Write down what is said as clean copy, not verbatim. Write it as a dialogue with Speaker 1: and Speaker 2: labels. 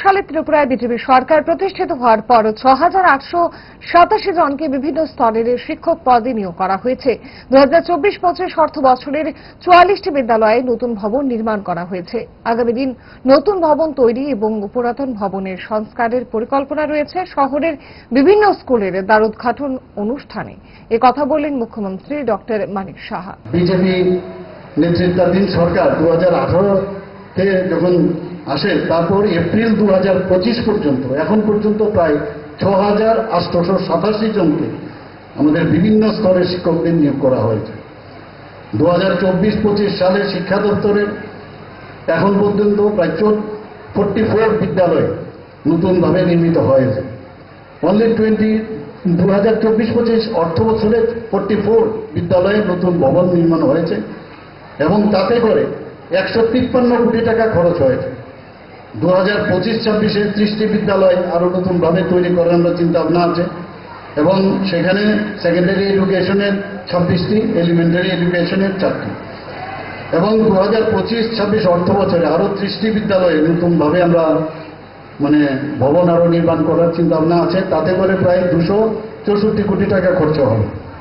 Speaker 1: সালে ত্রিপুরায় বিজেপি সরকার প্রতিষ্ঠিত হওয়ার পর ৬,৮৮৭ জনকে বিভিন্ন স্তরের শিক্ষক পদে নিয়োগ করা হয়েছে। ২০২৪-২৫ অর্থ বছরের ৪৪টি বিদ্যালয়ে নতুন ভবন নির্মাণ করা হয়েছে। আগামী দিন নতুন ভবন তৈরি এবং পুরাতন ভবনের সংস্কারের পরিকল্পনা রয়েছে। শহরের বিভিন্ন স্কুলের দ্বারোদ্ঘাটন অনুষ্ঠানে একথা বললেন মুখ্যমন্ত্রী ডক্টর মানিক সাহা।
Speaker 2: বিজেপি নেতৃত্বাধীন সরকার 2018-তে যখন আসে, তারপর এপ্রিল 2025 পর্যন্ত এখন পর্যন্ত প্রায় 6,887 জনকে আমাদের বিভিন্ন স্তরের শিক্ষকদের নিয়োগ করা হয়েছে। 2024-25 সালে শিক্ষা দপ্তরের এখন পর্যন্ত প্রায় 44 বিদ্যালয় নতুনভাবে নির্মিত হয়েছে। অনলি 2024-25 অর্থ বছরে 44 বিদ্যালয়ে নতুন ভবন নির্মাণ হয়েছে এবং তাতে করে 153 কোটি টাকা খরচ হয়েছে। 2025-26-এ 30টি বিদ্যালয় আরো নতুনভাবে তৈরি করার আমরা চিন্তা ভাবনা আছে এবং সেখানে সেকেন্ডারি এডুকেশনের 26টি, এলিমেন্টারি এডুকেশনের 4টি এবং 2025-26 অর্থ বছরে আরো 30টি বিদ্যালয়ে নতুনভাবে আমরা ভবন আরো নির্মাণ করার চিন্তা ভাবনা আছে। তাতে করে প্রায় 264 কোটি টাকা খরচ হবে।